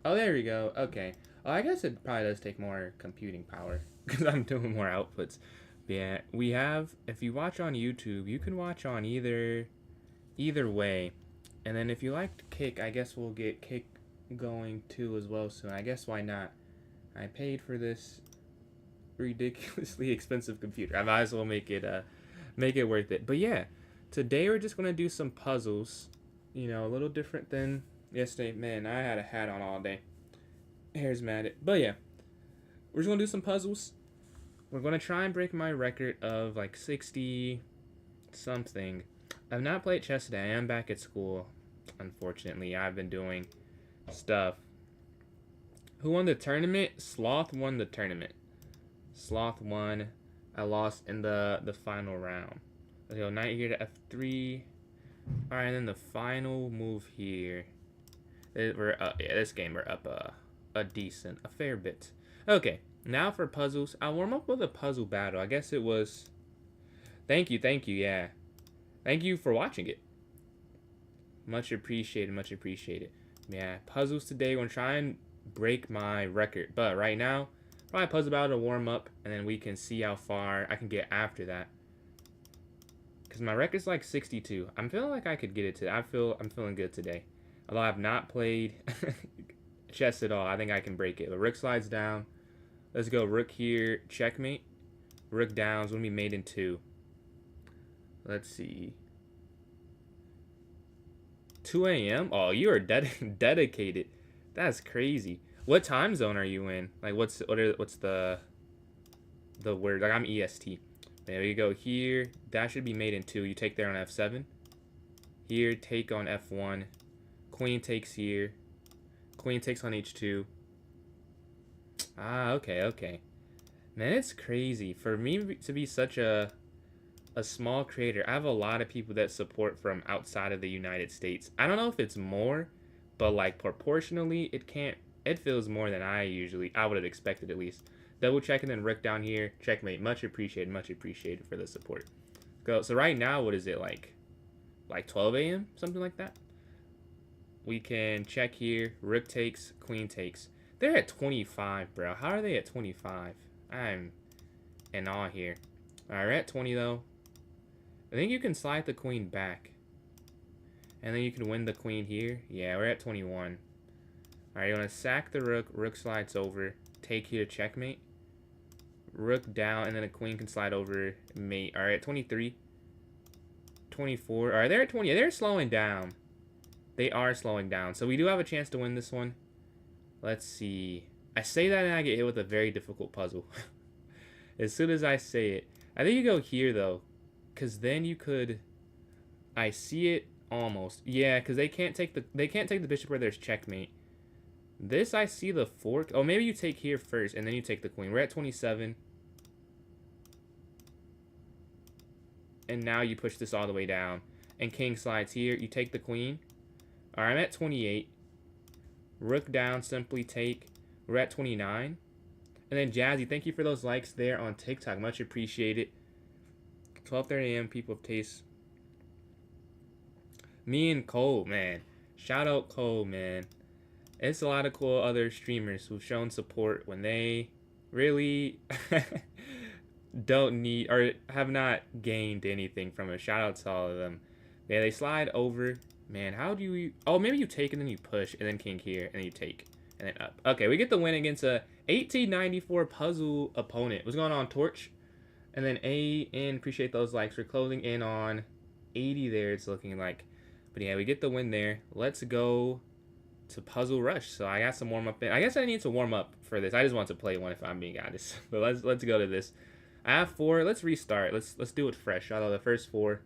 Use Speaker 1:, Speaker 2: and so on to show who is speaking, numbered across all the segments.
Speaker 1: Oh, there we go. Okay. Oh, I guess it probably does take more computing power because I'm doing more outputs. But yeah, we have. If you watch on YouTube, you can watch on either way. And then if you liked Kick, I guess we'll get Kick going too as well soon. I guess why not? I paid for this ridiculously expensive computer. I might as well make it worth it. But yeah, today we're just gonna do some puzzles. You know, a little different than yesterday. Man, I had a hat on all day. Hair's matted. But yeah, we're just gonna do some puzzles. We're gonna try and break my record of like 60 something. I've not played chess today. I am back at school. Unfortunately, I've been doing stuff. Who won the tournament? Sloth won the tournament. Sloth won. I lost in the final round. Let's go knight here to f3. All right, and then the final move here. We're yeah, this game we're up a fair bit. Okay, now for puzzles. I'll warm up with a puzzle battle. I guess it was. Thank you, yeah. Thank you for watching it. Much appreciated, much appreciated. Yeah, puzzles today. We're gonna try and break my record, but right now, probably puzzle battle to warm up, and then we can see how far I can get after that. Cause my record's like 62. I'm feeling like I could get it to. I'm feeling good today. Although I've not played chess at all, I think I can break it. But rook slides down. Let's go rook here, checkmate. Rook down is gonna be made in 2. Let's see. 2 a.m. Oh, you are dedicated. That's crazy. What time zone are you in? Like, what's the word? Like, I'm EST. There you go. Here, that should be made in 2. You take there on f7. Here, take on f1. Queen takes here. Queen takes on h2. Ah, okay. Man, it's crazy for me to be such a small creator. I have a lot of people that support from outside of the United States. I don't know if it's more, but like proportionally, it feels more than I would have expected at least. Double check and then rook down here. Checkmate. Much appreciated for the support. Go. So right now, what is it like? Like 12 a.m. something like that. We can check here. Rook takes. Queen takes. They're at 25, bro. How are they at 25? I'm in awe here. All right, we're at 20 though. I think you can slide the queen back. And then you can win the queen here. Yeah, we're at 21. Alright, you want to sack the rook. Rook slides over. Take here, checkmate. Rook down, and then a queen can slide over. Mate. Alright, 23. 24. Alright, they're at 20. They're slowing down. They are slowing down. So we do have a chance to win this one. Let's see. I say that and I get hit with a very difficult puzzle. As soon as I say it. I think you go here, though. Because then you could... I see it almost. Yeah, because they can't take the bishop where there's checkmate. This, I see the fork. Oh, maybe you take here first, and then you take the queen. We're at 27. And now you push this all the way down. And king slides here. You take the queen. All right, I'm at 28. Rook down, simply take. We're at 29. And then Jazzy, thank you for those likes there on TikTok. Much appreciated. 12:30 a.m. People of taste. Me and Cole, man. Shout out Cole, man. It's a lot of cool other streamers who've shown support when they really don't need or have not gained anything from it. Shout out to all of them. Yeah, they slide over. Man, how do you... Oh, maybe you take and then you push and then king here and then you take and then up. Okay, we get the win against a 1894 puzzle opponent. What's going on, Torch? And then A-N, appreciate those likes. We're closing in on 80 there, it's looking like. But yeah, we get the win there. Let's go to Puzzle Rush. So I got some warm up in. I guess I need to warm up for this. I just want to play one if I'm being honest. But let's go to this. I have 4. Let's restart. Let's do it fresh. Although the first 4,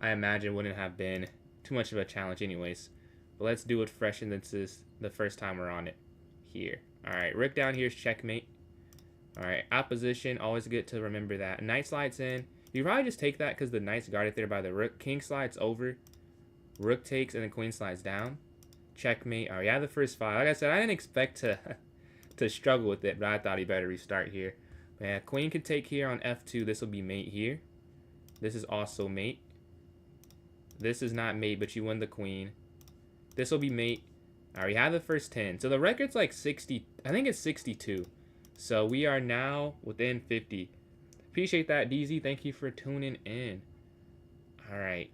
Speaker 1: I imagine wouldn't have been too much of a challenge anyways. But let's do it fresh, and this is the first time we're on it here. All right, rook down here is checkmate. All right, opposition. Always good to remember that. Knight slides in. You probably just take that because the knight's guarded there by the rook. King slides over. Rook takes, and then queen slides down. Checkmate. All right, yeah, the first 5. Like I said, I didn't expect to struggle with it, but I thought he better restart here. But yeah, queen can take here on f2. This will be mate here. This is also mate. This is not mate, but you win the queen. This will be mate. All right, we have the first 10. So the record's like 60. I think it's 62. So we are now within 50. Appreciate that, DZ. Thank you for tuning in. All right.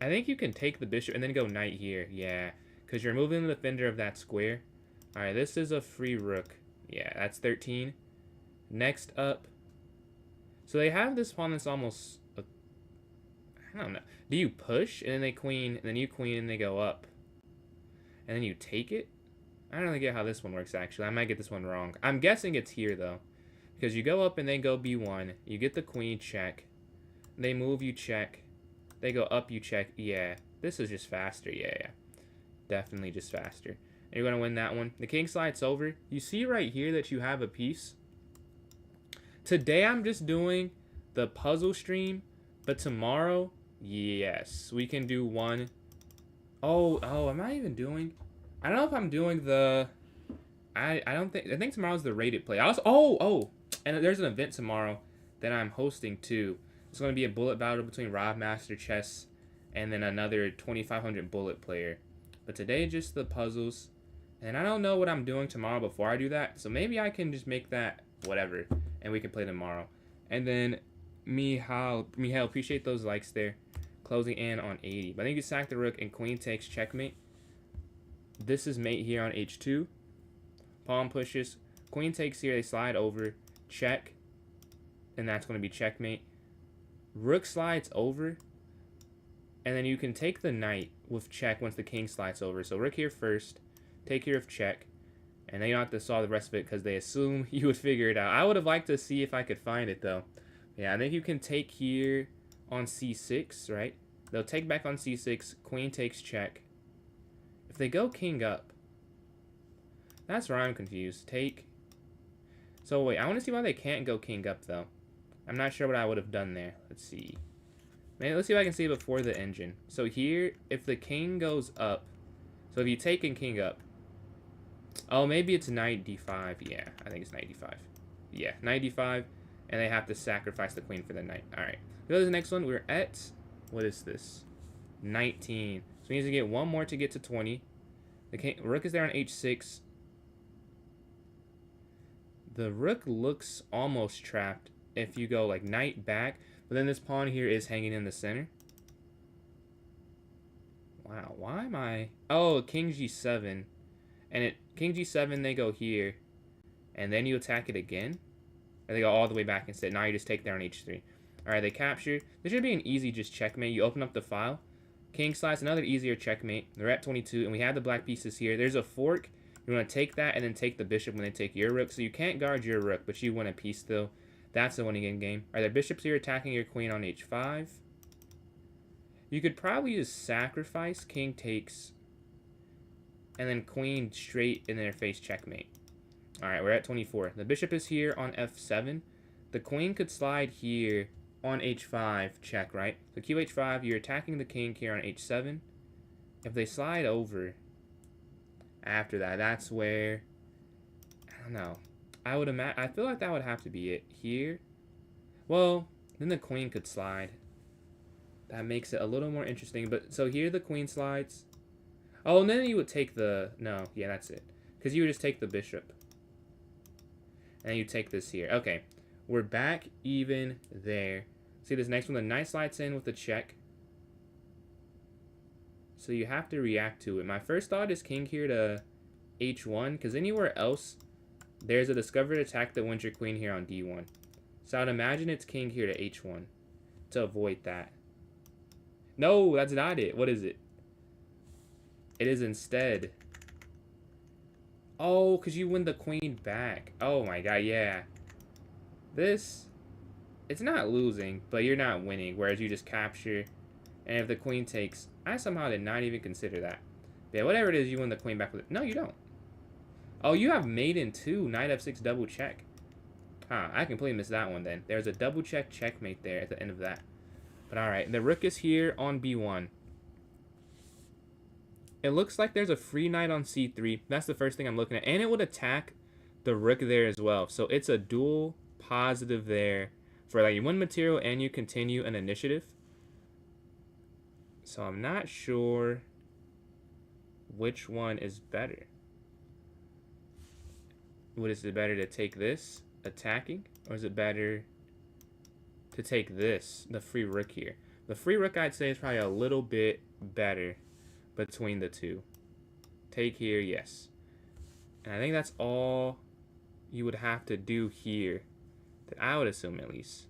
Speaker 1: I think you can take the bishop and then go knight here. Yeah, because you're moving the defender of that square. All right, this is a free rook. Yeah, that's 13. Next up. So they have this pawn that's almost... I don't know. Do you push and then they queen, and then you queen and they go up? And then you take it? I don't really get how this one works, actually. I might get this one wrong. I'm guessing it's here, though. Because you go up and they go b1. You get the queen, check. They move, you check. They go up, you check. Yeah, this is just faster. Yeah. Definitely just faster. And you're going to win that one. The king slides over. You see right here that you have a piece. Today I'm just doing the puzzle stream. But tomorrow, yes, we can do one. Oh, am I even doing? I don't know if I'm doing the... I think tomorrow's the rated play. And there's an event tomorrow that I'm hosting too. It's going to be a bullet battle between Rob Master Chess and then another 2500 bullet player. But today, just the puzzles. And I don't know what I'm doing tomorrow before I do that. So maybe I can just make that whatever. And we can play tomorrow. And then Mihail, appreciate those likes there. Closing in on 80. But I think you sack the rook and queen takes checkmate. This is mate here on h2. Pawn pushes. Queen takes here. They slide over. Check. And that's going to be checkmate. Rook slides over. And then you can take the knight with check once the king slides over. So rook here first. Take here of check. And then you don't have to solve the rest of it because they assume you would figure it out. I would have liked to see if I could find it though. Yeah, I think you can take here on c6, right? They'll take back on c6. Queen takes check. If they go king up, that's where I'm confused. Take. So wait, I want to see why they can't go king up though. I'm not sure what I would have done there. Let's see. Man, let's see if I can see it before the engine. So here, if the king goes up, so if you take and king up, oh, maybe it's knight d5. Yeah, I think it's knight d5. Yeah, knight d5, and they have to sacrifice the queen for the knight. All right, go to the next one. We're at, what is this? 19. So we need to get one more to get to 20. The king, rook is there on h6. The rook looks almost trapped if you go like knight back, but then this pawn here is hanging in the center. Wow, why am I... Oh, king g7. And king g7, they go here. And then you attack it again. Or they go all the way back instead. Now you just take there on h3. Alright, they capture. This should be an easy just checkmate. You open up the file. King slides, another easier checkmate. They're at 22, and we have the black pieces here. There's a fork. You want to take that and then take the bishop when they take your rook. So you can't guard your rook, but you win a piece still. That's the winning in game. Alright, the bishops here attacking your queen on h5. You could probably just sacrifice. King takes. And then queen straight in their face checkmate. Alright, we're at 24. The bishop is here on f7. The queen could slide here on h5, check, right? So qh5, you're attacking the king here on h7. If they slide over after that, that's where, I don't know. I feel like that would have to be it. Here, well, then the queen could slide. That makes it a little more interesting. But so here the queen slides. Oh, and then you would take the, no, yeah, that's it. Because you would just take the bishop. And you take this here. Okay, we're back even there. See this next one, the knight slides in with the check. So you have to react to it. My first thought is king here to h1, because anywhere else, there's a discovered attack that wins your queen here on d1. So I'd imagine it's king here to h1 to avoid that. No, that's not it. What is it? It is instead. Oh, because you win the queen back. Oh my god, yeah. This, it's not losing, but you're not winning, whereas you just capture. And if the queen takes, I somehow did not even consider that. Yeah, whatever it is, you win the queen back with it. No, you don't. Oh, you have maiden too. Knight f6 double check. Huh, I completely missed that one then. There's a double check checkmate there at the end of that. But alright, the rook is here on b1. It looks like there's a free knight on c3. That's the first thing I'm looking at. And it would attack the rook there as well. So it's a dual positive there. For like you win material and you continue an initiative. So I'm not sure which one is better? Is it better to take this, attacking, or is it better to take this, the free rook here? The free rook, I'd say, is probably a little bit better between the two. Take here, yes. And I think that's all you would have to do here, that I would assume at least.